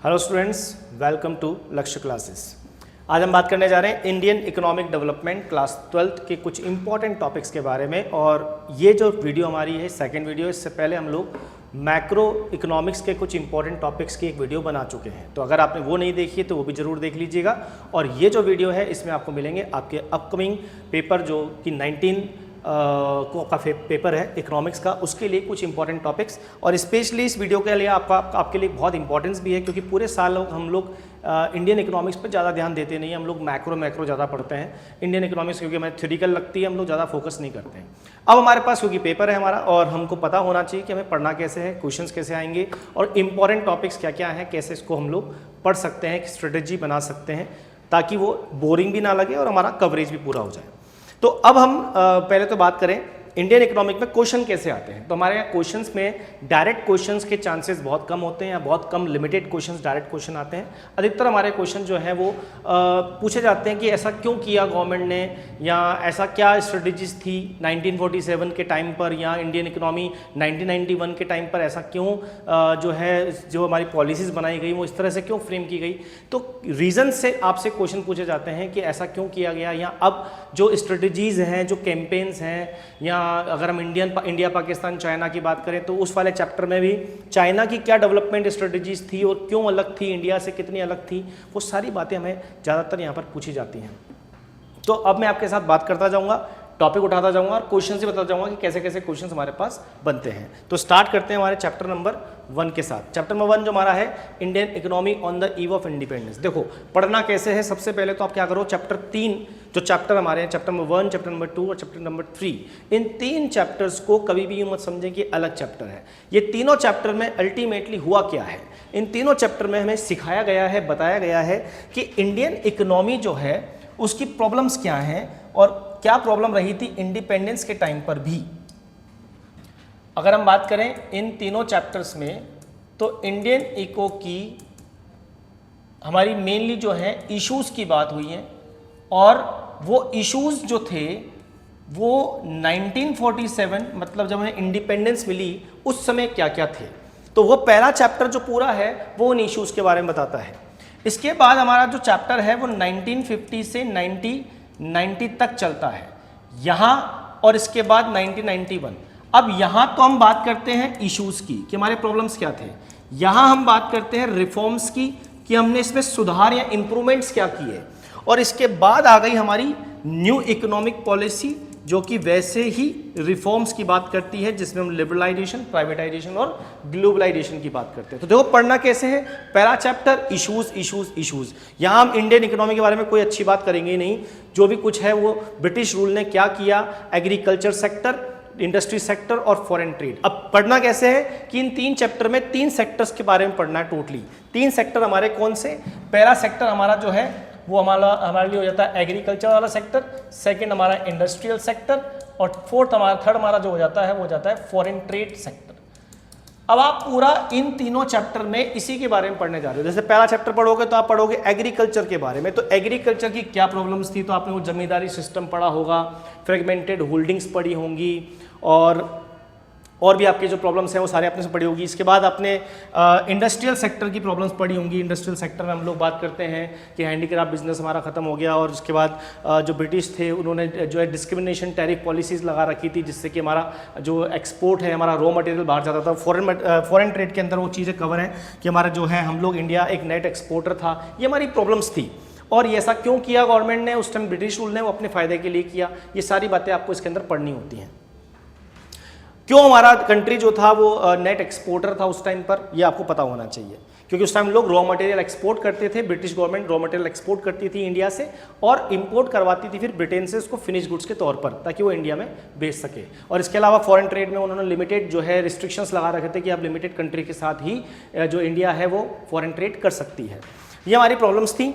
Hello students, welcome to लक्ष्य classes. आज हम बात करने जा रहे हैं Indian economic development class 12th के कुछ इंपॉर्टेंट टॉपिक्स के बारे में। और ये जो वीडियो हमारी है, सेकंड वीडियो, इससे पहले हम लोग मैक्रो इकोनॉमिक्स के कुछ इंपॉर्टेंट टॉपिक्स की एक वीडियो बना चुके हैं। तो अगर आपने वो नहीं देखी है तो वो भी ज़रूर देख लीजिएगा। और ये जो वीडियो है इसमें आपको मिलेंगे आपके अपकमिंग पेपर जो कि 19 को आपका पेपर है इकोनॉमिक्स का, उसके लिए कुछ इंपॉर्टेंट टॉपिक्स। और स्पेशली इस वीडियो के लिए आपके लिए बहुत इंपॉर्टेंस भी है, क्योंकि पूरे साल हम लोग इंडियन इकोनॉमिक्स पर ज़्यादा ध्यान देते नहीं, हम लोग मैक्रो ज़्यादा पढ़ते हैं। इंडियन इकोनॉमिक्स क्योंकि हमें थ्योरिटिकल लगती है, हम लोग ज़्यादा फोकस नहीं करते हैं। अब हमारे पास क्योंकि पेपर है हमारा और हमको पता होना चाहिए कि हमें पढ़ना कैसे है, क्वेश्चंस कैसे आएंगे और इंपॉर्टेंट टॉपिक्स क्या क्या हैं, कैसे इसको हम लोग पढ़ सकते हैं, स्ट्रेटेजी बना सकते हैं ताकि वो बोरिंग भी ना लगे और हमारा कवरेज भी पूरा हो जाए। तो अब हम पहले तो बात करें इंडियन इकोनॉमिक में क्वेश्चन कैसे आते हैं। तो हमारे यहाँ क्वेश्चंस में डायरेक्ट क्वेश्चंस के चांसेस बहुत कम होते हैं या बहुत कम लिमिटेड क्वेश्चंस डायरेक्ट क्वेश्चन आते हैं। अधिकतर हमारे क्वेश्चन जो हैं वो पूछे जाते हैं कि ऐसा क्यों किया गवर्नमेंट ने, या ऐसा क्या स्ट्रेटजीज थी 1947 के टाइम पर, या इंडियन इकोनॉमी 1991 के टाइम पर ऐसा क्यों जो हमारी पॉलिसीज़ बनाई गई वो इस तरह से क्यों फ्रेम की गई। तो रीज़न से आपसे क्वेश्चन पूछे जाते हैं कि ऐसा क्यों किया गया, या अब जो स्ट्रेटजीज़ हैं, जो कैंपेन्स हैं, या अगर हम इंडिया पाकिस्तान चाइना की बात करें तो उस वाले चैप्टर में भी चाइना की क्या डेवलपमेंट स्ट्रेटजीज थी और क्यों अलग थी, इंडिया से कितनी अलग थी, वो सारी बातें हमें ज़्यादातर यहाँ पर पूछी जाती हैं। तो अब मैं आपके साथ बात करता जाऊँगा, टॉपिक उठाता जाऊँगा और क्वेश्चन से बताता जाऊँगा कि कैसे कैसे क्वेश्चन हमारे पास बनते हैं। तो स्टार्ट करते हैं हमारे चैप्टर नंबर 1 के साथ। चैप्टर नंबर 1 जो हमारा है Indian economy on the eve of independence. देखो पढ़ना कैसे है, सबसे पहले तो आप क्या करो, चैप्टर 3 जो चैप्टर हमारे हैं, चैप्टर नंबर 1, चैप्टर नंबर 2 और चैप्टर नंबर 3, इन 3 चैप्टर्स को कभी भी यूँ मत समझें कि अलग चैप्टर है। ये तीनों चैप्टर में अल्टीमेटली हुआ क्या है, इन तीनों चैप्टर में हमें सिखाया गया है, बताया गया है कि इंडियन इकोनॉमी जो है उसकी प्रॉब्लम्स क्या हैं और क्या प्रॉब्लम रही थी इंडिपेंडेंस के टाइम पर भी। अगर हम बात करें इन तीनों चैप्टर्स में तो इंडियन इको की हमारी मेनली जो है इश्यूज की बात हुई है, और वो इश्यूज जो थे वो 1947 मतलब जब हमें इंडिपेंडेंस मिली उस समय क्या क्या थे। तो वो पहला चैप्टर जो पूरा है वो उन इश्यूज के बारे में बताता है। इसके बाद हमारा जो चैप्टर है वो 1950 से 1990 तक चलता है यहाँ, और इसके बाद 1991। अब यहाँ तो हम बात करते हैं इश्यूज की कि हमारे प्रॉब्लम्स क्या थे, यहाँ हम बात करते हैं रिफॉर्म्स की कि हमने इसमें सुधार या इंप्रूवमेंट्स क्या किए, और इसके बाद आ गई हमारी न्यू इकोनॉमिक पॉलिसी जो कि वैसे ही रिफॉर्म्स की बात करती है, जिसमें हम लिबरलाइजेशन, प्राइवेटाइजेशन और ग्लोबलाइजेशन की बात करते हैं। तो देखो पढ़ना कैसे है, पहला चैप्टर इश्यूज इश्यूज इश्यूज। यहाँ हम इंडियन इकोनॉमी के बारे में कोई अच्छी बात करेंगे ही नहीं, जो भी कुछ है वो ब्रिटिश रूल ने क्या किया, एग्रीकल्चर सेक्टर, इंडस्ट्री सेक्टर और फॉरेन ट्रेड। अब पढ़ना कैसे है कि इन 3 चैप्टर में 3 सेक्टर्स के बारे में पढ़ना है टोटली। 3 सेक्टर हमारे कौन से, पहला सेक्टर हमारा जो है वो हमारे लिए हो जाता है एग्रीकल्चर वाला सेक्टर, सेकंड हमारा इंडस्ट्रियल सेक्टर, और थर्ड हमारा जो हो जाता है वो हो जाता है फॉरेन ट्रेड सेक्टर। अब आप पूरा इन तीनों चैप्टर में इसी के बारे में पढ़ने जा रहे हो। जैसे पहला चैप्टर पढ़ोगे तो आप पढ़ोगे एग्रीकल्चर के बारे में, तो एग्रीकल्चर की क्या प्रॉब्लम्स थी, तो आपने वो जमींदारी सिस्टम पढ़ा होगा, फ्रेगमेंटेड होल्डिंग्स पढ़ी होंगी, और भी आपके जो प्रॉब्लम्स हैं वो सारे आपने से पढ़ी होगी। इसके बाद आपने इंडस्ट्रियल सेक्टर की प्रॉब्लम्स पढ़ी होंगी। इंडस्ट्रियल सेक्टर में हम लोग बात करते हैं कि हैंडीक्राफ्ट बिजनेस हमारा खत्म हो गया, और उसके बाद जो ब्रिटिश थे उन्होंने जो है डिस्क्रिमिनेशन टैरिफ पॉलिसीज़ लगा रखी थी, जिससे कि हमारा जो एक्सपोर्ट है, हमारा रॉ मटेरियल बाहर जाता था। फॉरेन ट्रेड के अंदर वो चीज़ें कवर हैं कि हमारा जो है हम लोग इंडिया एक नेट एक्सपोर्टर था। ये हमारी प्रॉब्लम्स थी, और ये ऐसा क्यों किया गवर्नमेंट ने, उस टाइम ब्रिटिश रूल ने वो अपने फ़ायदे के लिए किया। ये सारी बातें आपको इसके अंदर पढ़नी होती हैं। क्यों हमारा कंट्री जो था वो नेट एक्सपोर्टर था उस टाइम पर, ये आपको पता होना चाहिए, क्योंकि उस टाइम लोग रॉ मटेरियल एक्सपोर्ट करते थे। British government raw material export करती थी इंडिया से और इंपोर्ट करवाती थी फिर ब्रिटेन से उसको फिनिश गुड्स के तौर पर, ताकि वो इंडिया में बेच सके। और इसके अलावा फॉरेन ट्रेड में उन्होंने लिमिटेड जो है रिस्ट्रिक्शंस लगा रखे थे कि आप लिमिटेड कंट्री के साथ ही जो इंडिया है वो फॉरेन ट्रेड कर सकती है। ये हमारी प्रॉब्लम्स थी।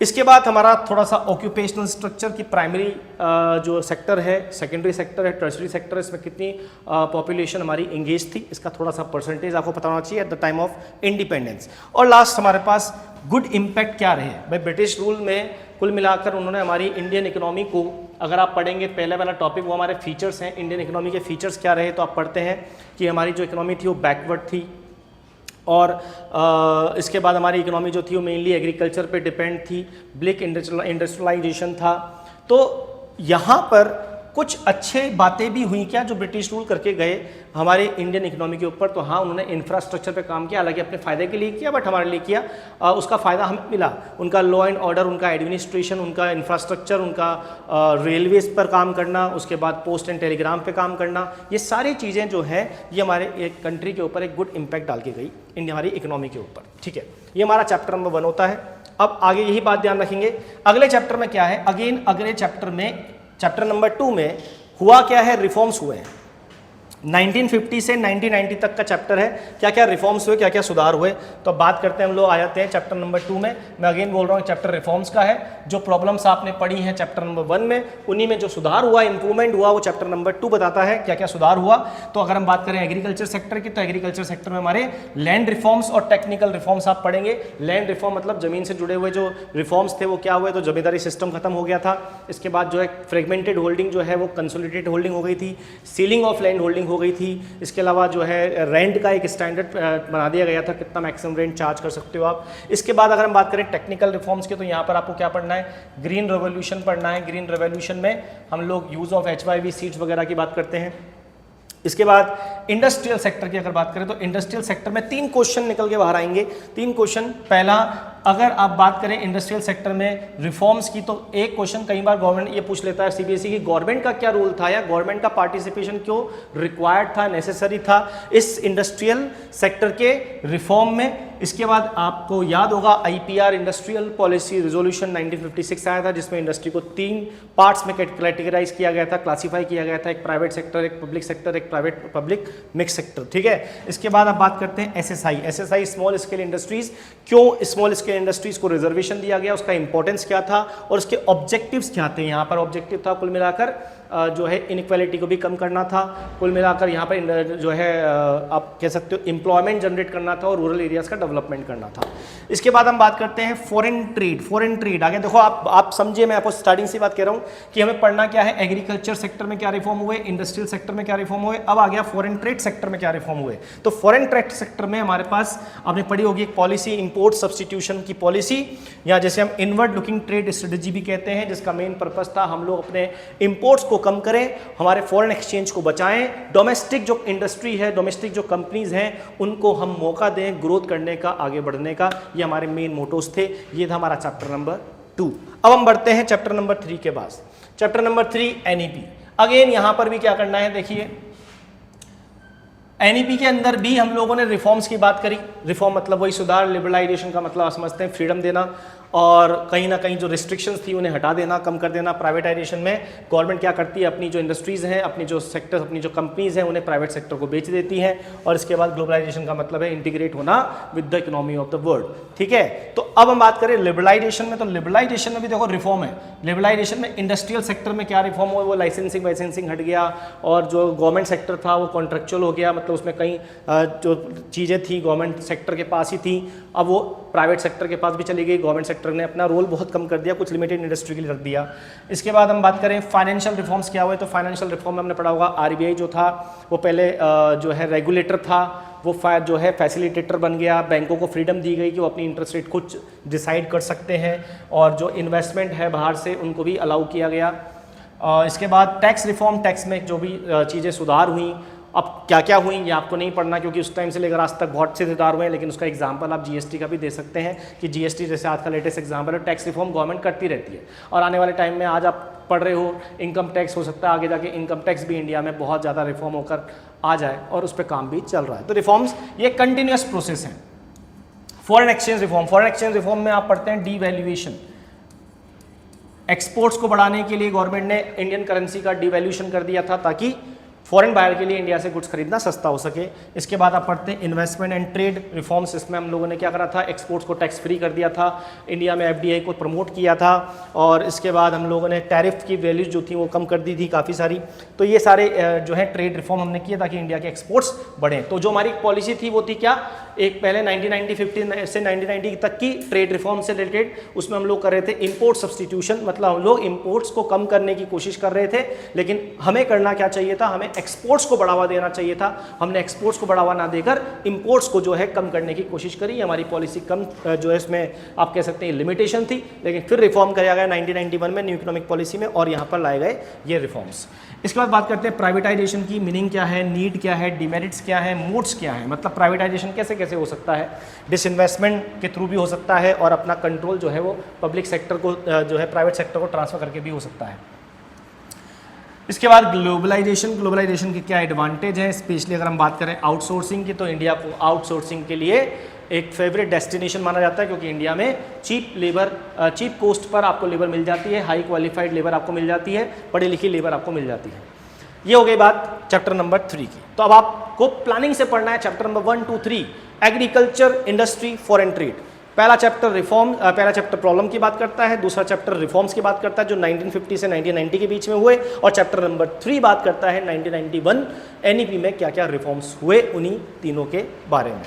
इसके बाद हमारा थोड़ा सा ऑक्यूपेशनल स्ट्रक्चर की प्राइमरी जो सेक्टर है, सेकेंडरी सेक्टर है, टर्शरी सेक्टर है, इसमें कितनी पॉपुलेशन हमारी एंगेज थी, इसका थोड़ा सा परसेंटेज आपको पता होना चाहिए at the time of independence. और लास्ट हमारे पास गुड इम्पैक्ट क्या रहे भाई ब्रिटिश रूल में। कुल मिलाकर उन्होंने हमारी इंडियन इकोनॉमी को, अगर आप पढ़ेंगे पहले वाला टॉपिक वो हमारे फीचर्स हैं, इंडियन इकोनॉमी के फीचर्स क्या रहे, तो आप पढ़ते हैं कि हमारी जो इकोनॉमी थी वो बैकवर्ड थी, और इसके बाद हमारी इकोनॉमी जो थी वो मेनली एग्रीकल्चर पे डिपेंड थी, ब्लिक इंडस्ट्रियलाइजेशन था। तो यहाँ पर कुछ अच्छे बातें भी हुई क्या जो ब्रिटिश रूल करके गए हमारे इंडियन इकोनॉमी के ऊपर। तो हाँ, उन्होंने इंफ्रास्ट्रक्चर पे काम किया, हालांकि अपने फ़ायदे के लिए किया बट हमारे लिए किया, उसका फ़ायदा हमें मिला। उनका लॉ एंड ऑर्डर, उनका एडमिनिस्ट्रेशन, उनका इंफ्रास्ट्रक्चर, उनका रेलवेज पर काम करना, उसके बाद पोस्ट एंड टेलीग्राम पे काम करना, ये सारी चीज़ें जो हैं ये हमारे एक कंट्री के ऊपर एक गुड इम्पैक्ट डाल के गई इंडिया हमारी इकोनॉमी के ऊपर। ठीक है, ये हमारा चैप्टर नंबर 1 होता है। अब आगे यही बात ध्यान रखेंगे, अगले चैप्टर में क्या है, अगेन अगले चैप्टर में चैप्टर नंबर 2 में हुआ क्या है, रिफॉर्म्स हुए हैं। 1950 से 1990 तक का चैप्टर है, क्या क्या रिफॉर्म्स हुए, क्या क्या सुधार हुए। तो अब बात करते हैं, हम लोग आ जाते हैं चैप्टर नंबर 2 में। मैं अगेन बोल रहा हूँ चैप्टर रिफॉर्म्स का है। जो प्रॉब्लम्स आपने पढ़ी हैं चैप्टर नंबर 1 में, उन्हीं में जो सुधार हुआ, इंप्रूवमेंट हुआ, वो चैप्टर नंबर 2 बताता है क्या क्या सुधार हुआ। तो अगर हम बात करें एग्रीकल्चर सेक्टर की, तो एग्रीकल्चर सेक्टर में हमारे लैंड रिफॉर्म्स और टेक्निकल रिफॉर्म्स आप पढ़ेंगे। लैंड रिफॉर्म मतलब जमीन से जुड़े हुए जो रिफॉर्म्स थे वो क्या हुए, तो जमींदारी सिस्टम खत्म हो गया था। इसके बाद जो है फ्रेगमेंटेड होल्डिंग जो है वो कंसोलिडेटेड होल्डिंग हो गई थी, सीलिंग ऑफ लैंड होल्डिंग हो गई थी। इसके अलावा जो है रेंट का एक स्टैंडर्ड बना दिया गया था, कितना मैक्सिमम रेंट चार्ज कर सकते हो आप। इसके बाद अगर हम बात करें टेक्निकल रिफॉर्म्स के, तो यहाँ पर आपको क्या पढ़ना है, ग्रीन रेवोल्यूशन पढ़ना है। ग्रीन रेवोल्यूशन में हम लोग यूज ऑफ HYV सीड्स वगैरह की बात करते हैं। इसके बाद इंडस्ट्रियल सेक्टर की अगर बात करें, तो इंडस्ट्रियल सेक्टर में 3 क्वेश्चन निकल के बाहर आएंगे। 3 क्वेश्चन, पहला अगर आप बात करें इंडस्ट्रियल सेक्टर में रिफॉर्म्स की, तो एक क्वेश्चन कई बार गवर्नमेंट ये पूछ लेता है CBSE की, गवर्नमेंट का क्या रोल था या गवर्नमेंट का पार्टिसिपेशन क्यों रिक्वायर्ड था, नेसेसरी था इस इंडस्ट्रियल सेक्टर के रिफॉर्म में। इसके बाद आपको याद होगा IPR इंडस्ट्रियल पॉलिसी रिजोल्यूशन 1956 आया था, जिसमें इंडस्ट्री को 3 पार्ट्स में कैटेगराइज किया गया था, क्लासीफाई किया गया था, एक प्राइवेट सेक्टर, एक पब्लिक सेक्टर, एक प्राइवेट पब्लिक मिक्स सेक्टर। ठीक है, इसके बाद आप बात करते हैं SSI स्मॉल स्केल इंडस्ट्रीज। क्यों स्मॉल स्केल इंडस्ट्रीज को रिजर्वेशन दिया गया, उसका इंपॉर्टेंस क्या था और उसके ऑब्जेक्टिव्स क्या थे। यहाँ पर ऑब्जेक्टिव था कुल मिलाकर जो है इनइक्वालिटी को भी कम करना था, कुल मिलाकर यहाँ पर जो है आप कह सकते हो एम्प्लॉयमेंट जनरेट करना था और रूरल एरियाज का डेवलपमेंट करना था। इसके बाद हम बात करते हैं फॉरेन ट्रेड। फॉरेन ट्रेड आगे देखो, आप समझिए, मैं आपको स्टार्टिंग से बात कह रहा हूँ कि हमें पढ़ना क्या है, एग्रीकल्चर सेक्टर में क्या रिफॉर्म हुए, इंडस्ट्रियल सेक्टर में क्या रिफॉर्म हुए, अब आ गया फॉरेन ट्रेड सेक्टर में क्या रिफॉर्म हुए। तो फॉरेन ट्रेड सेक्टर में हमारे पास आपने पढ़ी होगी एक पॉलिसी, इंपोर्ट सब्सटीट्यूशन की पॉलिसी, या जैसे हम इनवर्ड लुकिंग ट्रेड स्ट्रेटेजी भी कहते हैं, जिसका मेन पर्पस था हम लोग अपने इंपोर्ट्स को कम करें, हमारे फॉरेन एक्सचेंज को बचाएं, डोमेस्टिक जो इंडस्ट्री है, डोमेस्टिक जो कंपनीज हैं, उनको हम मौका दें ग्रोथ करने का, आगे बढ़ने का। ये हमारे मेन मोटोज थे। ये था हमारा चैप्टर नंबर 2। अब हम बढ़ते हैं चैप्टर नंबर 3 के पास। Chapter number 3 NEP। अगेन यहां पर भी क्या करना है, देखिए NEP के अंदर भी हम लोगों ने रिफॉर्म्स की बात करी। रिफॉर्म मतलब वही सुधार, लिबरलाइजेशन का मतलब आप समझते हैं फ्रीडम देना, और कहीं ना कहीं जो रिस्ट्रिक्शंस थी उन्हें हटा देना, कम कर देना। प्राइवेटाइजेशन में गवर्नमेंट क्या करती है, अपनी जो इंडस्ट्रीज़ हैं, अपनी जो सेक्टर्स, अपनी जो कंपनीज़ हैं, उन्हें प्राइवेट सेक्टर को बेच देती हैं। और इसके बाद ग्लोबलाइजेशन का मतलब है इंटीग्रेट होना with the economy of the world. ठीक है, तो अब हम बात करें लिबरलाइजेशन में, तो लिबरलाइजेशन में भी देखो रिफॉर्म है। लिबरलाइजेशन में इंडस्ट्रियल सेक्टर में क्या रिफॉर्म हुआ, वो लाइसेंसिंग हट गया, और जो गवर्नमेंट सेक्टर था वो कॉन्ट्रेक्चुअल हो गया, मतलब उसमें कई जो चीज़ें थी गवर्नमेंट सेक्टर के पास ही थी, अब वो प्राइवेट सेक्टर के पास भी चली गई। गवर्नमेंट सेक्टर ने अपना रोल बहुत कम कर दिया, कुछ लिमिटेड इंडस्ट्री के लिए रख दिया। इसके बाद हम बात करें फाइनेंशियल रिफॉर्म्स क्या हुए, तो फाइनेंशियल रिफॉर्म में हमने पढ़ा होगा RBI जो था वो पहले जो है रेगुलेटर था, वो जो है फैसिलिटेटर बन गया। बैंकों को फ्रीडम दी गई कि वो अपनी इंटरेस्ट रेट खुद डिसाइड कर सकते हैं, और जो इन्वेस्टमेंट है बाहर से उनको भी अलाउ किया गया। इसके बाद टैक्स रिफॉर्म, टैक्स में जो भी चीज़ें सुधार हुई, अब क्या क्या हुई ये आपको नहीं पढ़ना, क्योंकि उस टाइम से लेकर आज तक बहुत से सुधार हुए हैं, लेकिन उसका एग्जांपल आप GST का भी दे सकते हैं कि GST जैसे आज का लेटेस्ट एग्जांपल है। टैक्स रिफॉर्म गवर्नमेंट करती रहती है, और आने वाले टाइम में आज आप पढ़ रहे हो इनकम टैक्स, हो सकता है आगे जाके इनकम टैक्स भी इंडिया में बहुत ज़्यादा रिफॉर्म होकर आ जाए, और उस पर काम भी चल रहा है। तो रिफॉर्म्स ये कंटिन्यूस प्रोसेस है। Foreign exchange reform, foreign exchange reform में आप पढ़ते हैं डीवैल्यूएशन। एक्सपोर्ट्स को बढ़ाने के लिए गवर्नमेंट ने इंडियन करेंसी का डीवैल्यूएशन कर दिया था, ताकि फॉरेन बायर के लिए इंडिया से गुड्स खरीदना सस्ता हो सके। इसके बाद आप पढ़ते हैं इन्वेस्टमेंट एंड ट्रेड रिफॉर्म्स। इसमें हम लोगों ने क्या करा था, एक्सपोर्ट्स को टैक्स फ्री कर दिया था, इंडिया में FDI को प्रमोट किया था, और इसके बाद हम लोगों ने टैरिफ की वैल्यूज जो थी वो कम कर दी थी काफ़ी सारी। तो ये सारे जो है ट्रेड रिफॉर्म हमने किए ताकि इंडिया के एक्सपोर्ट्स बढ़ें। तो जो हमारी पॉलिसी थी वो थी क्या, एक पहले 1950 से 1990 तक की ट्रेड रिफॉर्म से रिलेटेड, उसमें हम लोग कर रहे थे इंपोर्ट सब्सटीट्यूशन, मतलब हम लोग इंपोर्ट्स को कम करने की कोशिश कर रहे थे। लेकिन हमें करना क्या चाहिए था, हमें हमें एक्सपोर्ट्स को बढ़ावा देना चाहिए था, हमने एक्सपोर्ट्स को बढ़ावा ना देकर इंपोर्ट्स को जो है कम करने की कोशिश करी। हमारी पॉलिसी कम जो है इसमें आप कह सकते हैं लिमिटेशन थी, लेकिन फिर रिफॉर्म किया गया 1991 में न्यू इकोनॉमिक पॉलिसी में, और यहाँ पर लाए गए ये रिफॉर्म्स। इसके बाद बात करते हैं प्राइवेटाइजेशन की मीनिंग क्या है, नीड क्या है, डिमेरिट्स क्या है, मोड्स क्या है। मतलब प्राइवेटाइजेशन कैसे कैसे हो सकता है, डिसइन्वेस्टमेंट के थ्रू भी हो सकता है, और अपना कंट्रोल जो है वो पब्लिक सेक्टर को जो है प्राइवेट सेक्टर को ट्रांसफर करके भी हो सकता है। इसके बाद ग्लोबलाइजेशन, ग्लोबलाइजेशन के क्या एडवांटेज है, स्पेशली अगर हम बात करें आउटसोर्सिंग की, तो इंडिया को आउटसोर्सिंग के लिए एक फेवरेट डेस्टिनेशन माना जाता है, क्योंकि इंडिया में चीप कॉस्ट पर आपको लेबर मिल जाती है, हाई क्वालिफाइड लेबर आपको मिल जाती है, पढ़ी लिखी लेबर आपको मिल जाती है। ये हो गई बात चैप्टर नंबर 3 की। तो अब आपको प्लानिंग से पढ़ना है chapter number 1, 2, 3, agriculture, industry, foreign trade. पहला चैप्टर प्रॉब्लम की बात करता है, दूसरा चैप्टर रिफॉर्म्स की बात करता है जो 1950 से 1990 के बीच में हुए, और चैप्टर नंबर 3 बात करता है 1991 एनईपी में क्या क्या रिफॉर्म्स हुए, उन्हीं तीनों के बारे में।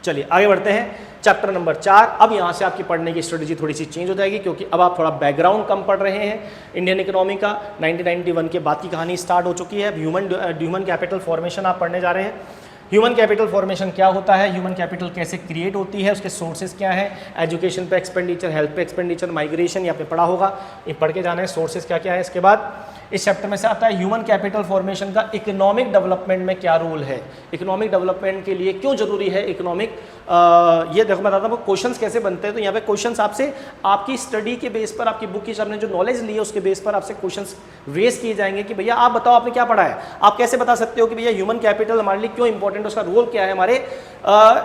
चलिए आगे बढ़ते हैं चैप्टर नंबर 4। अब यहाँ से आपकी पढ़ने की स्ट्रेटजी थोड़ी सी चेंज हो जाएगी, क्योंकि अब आप थोड़ा बैकग्राउंड कम पढ़ रहे हैं इंडियन इकोनॉमी का। 1991 के बाद की कहानी स्टार्ट हो चुकी है। ह्यूमन कैपिटल फॉर्मेशन आप पढ़ने जा रहे हैं। ह्यूमन कैपिटल फॉर्मेशन क्या होता है, ह्यूमन कैपिटल कैसे क्रिएट होती है, उसके सोर्सेज क्या हैं, एजुकेशन पे एक्सपेंडिचर, हेल्थ पे एक्सपेंडिचर, माइग्रेशन, ये आपने पढ़ा होगा, ये पढ़ के जाना है सोर्सेज क्या क्या है। इसके बाद इस चैप्टर में से आता है ह्यूमन कैपिटल फॉर्मेशन का इकोनॉमिक डेवलपमेंट में क्या रोल है, इकोनॉमिक डेवलपमेंट के लिए क्यों जरूरी है इकोनॉमिक। ये देखो मैं बताता हूँ क्वेश्चंस कैसे बनते हैं। तो यहाँ पे क्वेश्चंस आपसे आपकी स्टडी के बेस पर, आपकी बुक की आपने जो नॉलेज ली है उसके बेस पर आपसे क्वेश्चंस रेज किए जाएंगे कि भैया आप बताओ आपने क्या पढ़ा है। आप कैसे बता सकते हो कि भैया ह्यूमन कैपिटल हमारे लिए क्यों इंपॉर्टेंट है, उसका रोल क्या है हमारे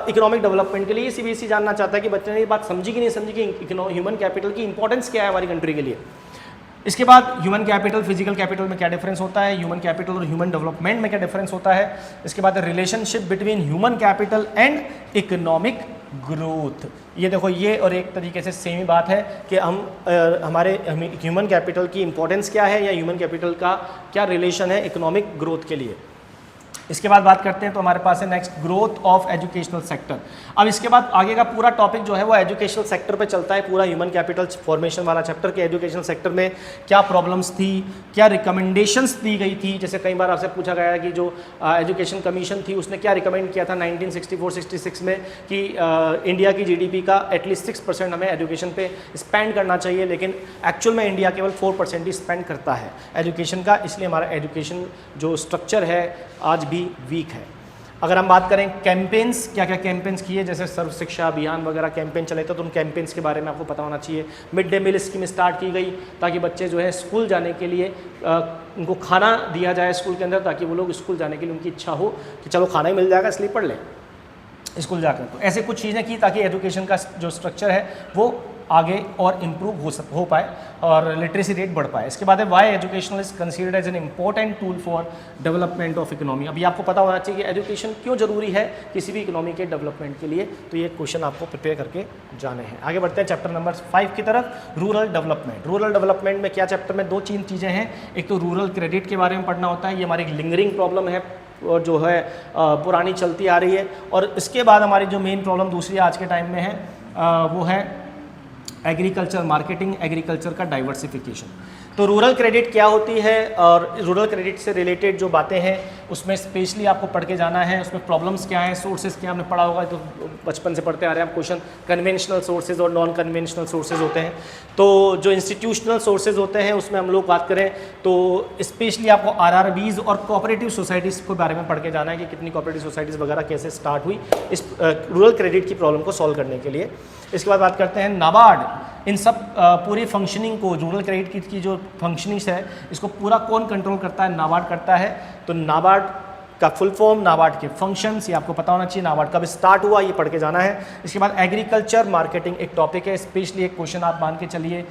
इकोनॉमिक डेवलपमेंट के लिए। सीबीएसई जानना चाहता है कि बच्चे ने ये बात समझी कि नहीं समझी कि ह्यूमन कैपिटल की इंपॉर्टेंस क्या है हमारी कंट्री के लिए। इसके बाद ह्यूमन कैपिटल फिजिकल कैपिटल में क्या डिफरेंस होता है, ह्यूमन कैपिटल और ह्यूमन डेवलपमेंट में क्या डिफरेंस होता है। इसके बाद relationship between human capital and economic growth. ये देखो ये और एक तरीके से सेम ही बात है कि हमारे ह्यूमन कैपिटल की इंपॉर्टेंस क्या है या ह्यूमन कैपिटल का क्या रिलेशन है इकोनॉमिक ग्रोथ के लिए। इसके बाद बात करते हैं तो हमारे पास है next growth of educational sector. अब इसके बाद आगे का पूरा टॉपिक जो है वो एजुकेशनल सेक्टर पे चलता है, पूरा ह्यूमन कैपिटल फॉर्मेशन वाला चैप्टर के एजुकेशनल सेक्टर में क्या प्रॉब्लम्स थी, क्या रिकमेंडेशंस दी गई थी। जैसे कई बार आपसे पूछा गया कि जो एजुकेशन कमीशन थी उसने क्या रिकमेंड किया था 1964-66 में कि इंडिया की जीडीपी का एटलीस्ट 6% हमें एजुकेशन पे स्पेंड करना चाहिए, लेकिन एक्चुअल में इंडिया केवल 4% ही स्पेंड करता है एजुकेशन का। इसलिए हमारा एजुकेशन जो स्ट्रक्चर है आज भी वीक है। अगर हम बात करें कैंपेन्स, क्या क्या कैंपेन्स किए, जैसे सर्व शिक्षा अभियान वगैरह कैंपेन चले थे, तो उन कैंपेन्स के बारे में आपको पता होना चाहिए। Mid day meal scheme start की गई ताकि बच्चे जो है स्कूल जाने के लिए उनको खाना दिया जाए स्कूल के अंदर, ताकि वो लोग स्कूल जाने के लिए उनकी इच्छा हो कि चलो खाना ही मिल जाएगा इसलिए पढ़ लें स्कूल जाकर। तो ऐसे कुछ चीज़ें की ताकि एजुकेशन का जो स्ट्रक्चर है वो आगे और इम्प्रूव हो पाए और लिटरेसी रेट बढ़ पाए। इसके बाद है why educational is considered as an important tool for development of economy. अभी आपको पता होना चाहिए कि एजुकेशन क्यों जरूरी है किसी भी इकोनॉमी के डेवलपमेंट के लिए। तो ये क्वेश्चन आपको प्रिपेयर करके जाने हैं। आगे बढ़ते हैं चैप्टर नंबर 5 की तरफ, रूरल डेवलपमेंट। रूरल डेवलपमेंट में क्या चैप्टर में 2-3 चीज़ें हैं। एक तो रूरल क्रेडिट के बारे में पढ़ना होता है, ये हमारी एक लिंगरिंग प्रॉब्लम है और जो है पुरानी चलती आ रही है। और इसके बाद हमारी जो मेन प्रॉब्लम दूसरी आज के टाइम में है वो है एग्रीकल्चर मार्केटिंग, एग्रीकल्चर का डाइवर्सिफिकेशन। तो रूरल क्रेडिट क्या होती है और रूरल क्रेडिट से रिलेटेड जो बातें हैं उसमें स्पेशली आपको पढ़ के जाना है। उसमें प्रॉब्लम्स क्या हैं, सोर्सेज क्या, हमने पढ़ा होगा तो बचपन से पढ़ते आ रहे हैं आप क्वेश्चन। कन्वेंशनल सोर्सेज और नॉन कन्वेंशनल सोर्सेज होते हैं। तो जो इंस्टीट्यूशनल सोर्सेज होते हैं उसमें हम लोग बात करें तो स्पेशली आपको आरआरबीज और कोऑपरेटिव सोसाइटीज़ के बारे में पढ़ के जाना है कि कितनी कोऑपरेटिव सोसाइटीज़ वगैरह कैसे स्टार्ट हुई इस रूरल क्रेडिट की प्रॉब्लम को सॉल्व करने के लिए। इसके बाद बात करते हैं नाबार्ड। इन सब पूरी फंक्शनिंग को, रूरल क्रेडिट की जो फंक्शनिंग्स है इसको पूरा कौन कंट्रोल करता है, नाबार्ड करता है। तो नाबार्ड का फुल फॉर्म, नाबार्ड के फंक्शंस, ये आपको पता होना चाहिए। नाबार्ड कब स्टार्ट हुआ ये पढ़ के जाना है। इसके बाद एग्रीकल्चर मार्केटिंग एक टॉपिक है, स्पेशली एक क्वेश्चन आप मान के चलिए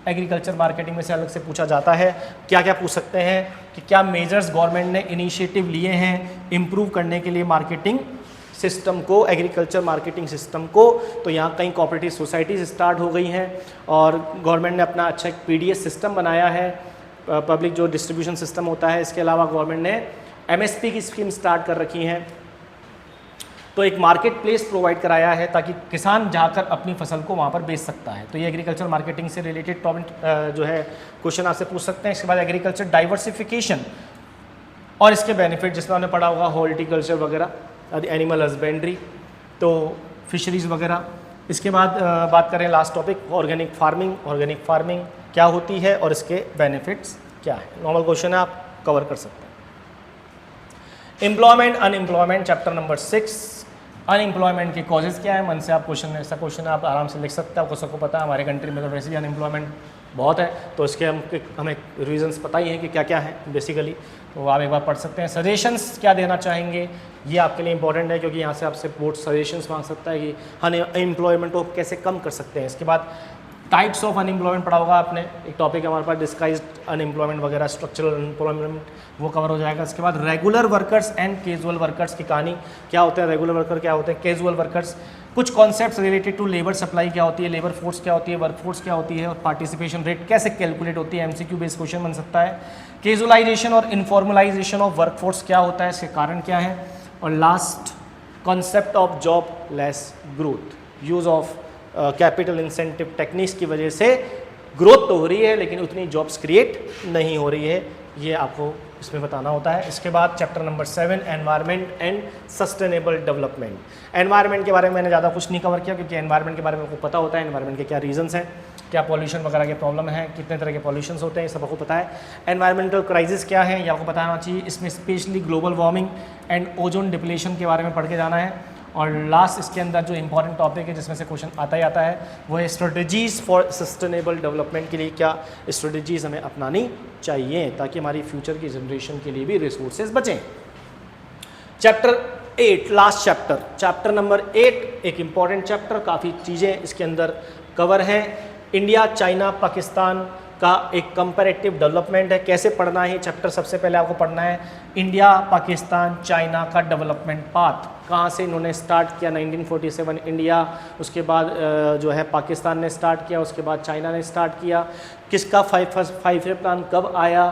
एग्रीकल्चर मार्केटिंग में से अलग से पूछा जाता है। क्या क्या पूछ सकते हैं कि क्या मेजर्स गवर्नमेंट ने इनिशिएटिव लिए हैं इम्प्रूव करने के लिए मार्केटिंग सिस्टम को, एग्रीकल्चर मार्केटिंग सिस्टम को। तो यहाँ कई कोऑपरेटिव सोसाइटीज़ स्टार्ट हो गई हैं और गवर्नमेंट ने अपना अच्छा एक पीडीएस सिस्टम बनाया है, पब्लिक जो डिस्ट्रीब्यूशन सिस्टम होता है। इसके अलावा गवर्नमेंट ने एमएसपी की स्कीम स्टार्ट कर रखी हैं। तो एक मार्केट प्लेस प्रोवाइड कराया है ताकि किसान जाकर अपनी फसल को वहाँ पर बेच सकता है। तो ये एग्रीकल्चर मार्केटिंग से रिलेटेड टॉपिक जो है क्वेश्चन आपसे पूछ सकते हैं। इसके बाद एग्रीकल्चर डाइवर्सिफिकेशन, और इसके बेनिफिट जिसमें हमने पढ़ा होगा हॉर्टिकल्चर वगैरह, एनिमल हस्बेंड्री, तो फिशरीज़ वगैरह। इसके बाद बात करें last topic organic farming. Organic farming क्या होती है और इसके बेनिफिट्स क्या है, नॉर्मल क्वेश्चन है, आप कवर कर सकते हैं। Employment unemployment chapter number 6। Unemployment के कॉजेज़ क्या है, मन से आप क्वेश्चन, ऐसा क्वेश्चन आप आराम से लिख सकते हैं, आपको सबको पता है हमारे कंट्री में तो वैसे ही अनएम्प्लॉयमेंट बहुत है, तो इसके हमें रीजंस पता ही हैं कि क्या क्या है बेसिकली, तो आप एक बार पढ़ सकते हैं। सजेशंस क्या देना चाहेंगे, ये आपके लिए इंपॉर्टेंट है क्योंकि यहाँ से आपसे बोर्ड सजेशंस मांग सकता है कि अनएम्प्लॉयमेंट को कैसे कम कर सकते हैं। इसके बाद टाइप्स ऑफ अनएम्प्लॉयमेंट पढ़ा होगा आपने, एक टॉपिक है हमारे पास डिस्गाइज्ड अनएम्प्लॉयमेंट वगैरह, स्ट्रक्चरल अनएम्प्लॉयमेंट, वो कवर हो जाएगा। इसके बाद regular workers and casual workers की कहानी, क्या होते हैं रेगुलर वर्कर, क्या होते हैं कैजुअल वर्कर्स, कुछ concepts related to labour supply क्या होती है, लेबर फोर्स क्या होती है, वर्क फोर्स क्या होती है, और पार्टिसिपेशन रेट कैसे कैलकुलेट होती है, एमसीक्यू बेस्ड क्वेश्चन बन सकता है। कैजुअलाइजेशन और इनफॉर्मलाइजेशन ऑफ वर्क फोर्स क्या होता है, इसके कारण क्या है, और last concept of job less growth, use of capital incentive techniques की वजह से ग्रोथ तो हो रही है लेकिन उतनी जॉब्स क्रिएट नहीं हो रही है, ये आपको इसमें बताना होता है। इसके बाद chapter number 7 environment and sustainable development. Environment के बारे में मैंने ज़्यादा कुछ नहीं कवर किया क्योंकि एनवायरनमेंट के बारे में आपको पता होता है, एनवायरनमेंट के क्या रीजंस हैं, क्या पॉल्यूशन वगैरह के प्रॉब्लम है, कितने तरह के पॉल्यूशंस होते हैं, ये सब आपको पता है। एनवायरमेंटल क्राइसिस क्या है ये आपको पता होना चाहिए, इसमें specially global warming and ozone depletion के बारे में पढ़ के जाना है। और लास्ट इसके अंदर जो इंपॉर्टेंट टॉपिक है जिसमें से क्वेश्चन आता ही आता है वो है स्ट्रेटजीज़ फॉर सस्टेनेबल डेवलपमेंट के लिए क्या स्ट्रेटजीज़ हमें अपनानी चाहिए ताकि हमारी फ्यूचर की जनरेशन के लिए भी रिसोर्सेज बचें। चैप्टर 8 लास्ट चैप्टर नंबर 8 एक इम्पॉर्टेंट चैप्टर, काफ़ी चीज़ें इसके अंदर कवर हैं। इंडिया चाइना पाकिस्तान का एक कंपैरेटिव डेवलपमेंट है, कैसे पढ़ना है ये चैप्टर, सबसे पहले आपको पढ़ना है इंडिया पाकिस्तान चाइना का डेवलपमेंट पाथ, कहाँ से इन्होंने स्टार्ट किया 1947 इंडिया, उसके बाद जो है पाकिस्तान ने स्टार्ट किया, उसके बाद चाइना ने स्टार्ट किया, किसका 5 प्लान कब आया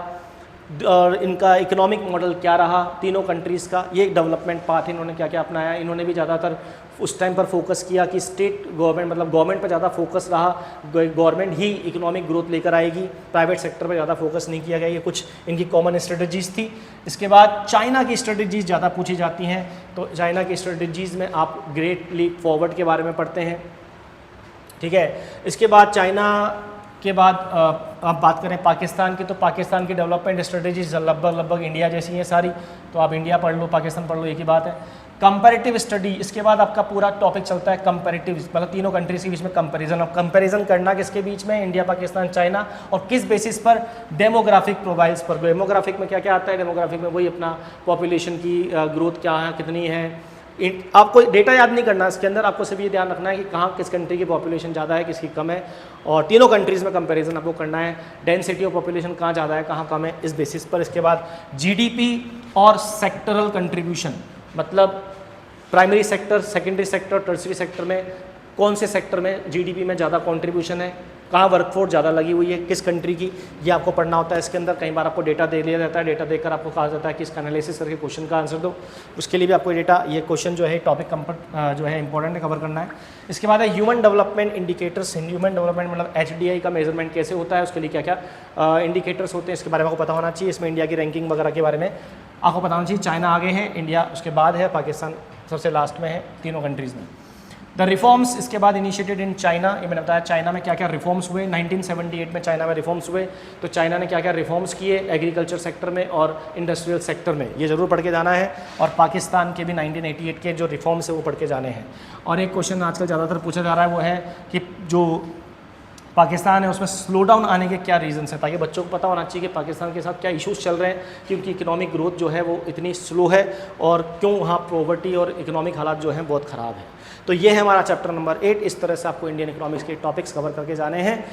और इनका इकोनॉमिक मॉडल क्या रहा, तीनों कंट्रीज़ का ये डेवलपमेंट पाथ इन्होंने क्या क्या अपनाया। इन्होंने भी ज़्यादातर उस टाइम पर फोकस किया कि स्टेट गवर्नमेंट मतलब गवर्नमेंट पर ज़्यादा फोकस रहा, गवर्नमेंट ही इकोनॉमिक ग्रोथ लेकर आएगी, प्राइवेट सेक्टर पर ज़्यादा फोकस नहीं किया गया, ये कुछ इनकी कॉमन स्ट्रेटजीज़ थी। इसके बाद चाइना की स्ट्रेटजीज़ ज़्यादा पूछी जाती हैं, तो चाइना की स्ट्रेटजीज़ में आप ग्रेट लीप फॉरवर्ड के बारे में पढ़ते हैं, ठीक है। इसके बाद चाइना के बाद आप बात करें पाकिस्तान की, तो पाकिस्तान की डेवलपमेंट स्ट्रेटजीज लगभग इंडिया जैसी हैं सारी, तो आप इंडिया पढ़ लो पाकिस्तान पढ़ लो, एक ही बात है। कंपैरेटिव स्टडी, इसके बाद आपका पूरा टॉपिक चलता है कंपैरेटिव, मतलब तीनों कंट्रीज के बीच में कंपैरिजन, अब कंपैरिजन करना किसके बीच में, इंडिया पाकिस्तान चाइना, और किस बेसिस पर, डेमोग्राफिक प्रोफाइल्स पर। डेमोग्राफिक में क्या क्या आता है, डेमोग्राफिक में वही अपना पॉपुलेशन की ग्रोथ क्या है, कितनी है, आपको डेटा याद नहीं करना, इसके अंदर आपको सिर्फ ये ध्यान रखना है कि कहाँ किस कंट्री की पॉपुलेशन ज़्यादा है किसकी कम है, और तीनों कंट्रीज़ में कंपैरिजन आपको करना है, डेंसिटी ऑफ पॉपुलेशन कहाँ ज़्यादा है कहाँ कम है इस बेसिस पर। इसके बाद जीडीपी और सेक्टरल कंट्रीब्यूशन, मतलब primary sector, secondary sector, tertiary sector में कौन से सेक्टर में जीडीपी में ज़्यादा कंट्रीब्यूशन है, कहाँ वर्कफोर्स ज़्यादा लगी हुई है किस कंट्री की, ये आपको पढ़ना होता है। इसके अंदर कई बार आपको डेटा दे दिया जाता है, डेटा देकर आपको कहा जाता है कि इसका एनालिसिस करके क्वेश्चन का आंसर दो, उसके लिए भी आपको डेटा, ये क्वेश्चन जो है टॉपिक जो है इंपॉर्टेंट है, कवर करना है। इसके बाद है human development indicators. Human development मतलब HDI का मेजरमेंट कैसे होता है, उसके लिए क्या क्या इंडिकेटर्स होते हैं, इसके बारे में आपको पता होना चाहिए। इसमें इंडिया की रैंकिंग वगैरह के बारे में आपको पता होना चाहिए। चाइना आगे है, इंडिया उसके बाद है, पाकिस्तान सबसे लास्ट में है तीनों कंट्रीज़ में। द रिफॉर्म्स इसके बाद इनिशिएटेड इन चाइना, ये मैंने बताया चाइना में क्या क्या रिफॉर्म्स हुए। 1978 में चाइना में रिफॉर्म्स हुए, तो चाइना ने क्या क्या रिफॉर्म्स किए एग्रीकल्चर सेक्टर में और इंडस्ट्रियल सेक्टर में, ये ज़रूर पढ़ के जाना है। और पाकिस्तान के भी 1988 के जो रिफॉर्म्स है वो पढ़ के जाने हैं। और एक क्वेश्चन आजकल ज़्यादातर पूछा जा रहा है वो है कि जो पाकिस्तान है उसमें स्लो डाउन आने के क्या रीजंस हैं, ताकि बच्चों को पता होना चाहिए कि पाकिस्तान के साथ क्या इश्यूज़ चल रहे हैं, क्योंकि इकोनॉमिक ग्रोथ जो है वो इतनी स्लो है और क्यों वहाँ पॉवर्टी और इकोनॉमिक हालात जो हैं बहुत ख़राब है। तो ये है हमारा चैप्टर नंबर 8। इस तरह से आपको इंडियन इकोनॉमिक्स के टॉपिक्स कवर करके जाने हैं।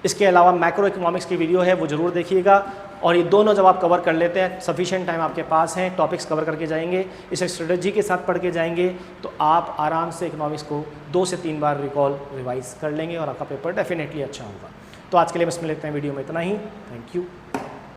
इसके अलावा मैक्रो इकोनॉमिक्स की वीडियो है वो ज़रूर देखिएगा, और ये दोनों जब आप कवर कर लेते हैं, सफिशिएंट टाइम आपके पास है, टॉपिक्स कवर करके जाएंगे, इसे स्ट्रेटजी के साथ पढ़ के जाएंगे, तो आप आराम से इकोनॉमिक्स को 2 से 3 बार रिवाइज कर लेंगे और आपका पेपर डेफिनेटली अच्छा होगा। तो आज के लिए बस मिलते हैं वीडियो में इतना ही। Thank you.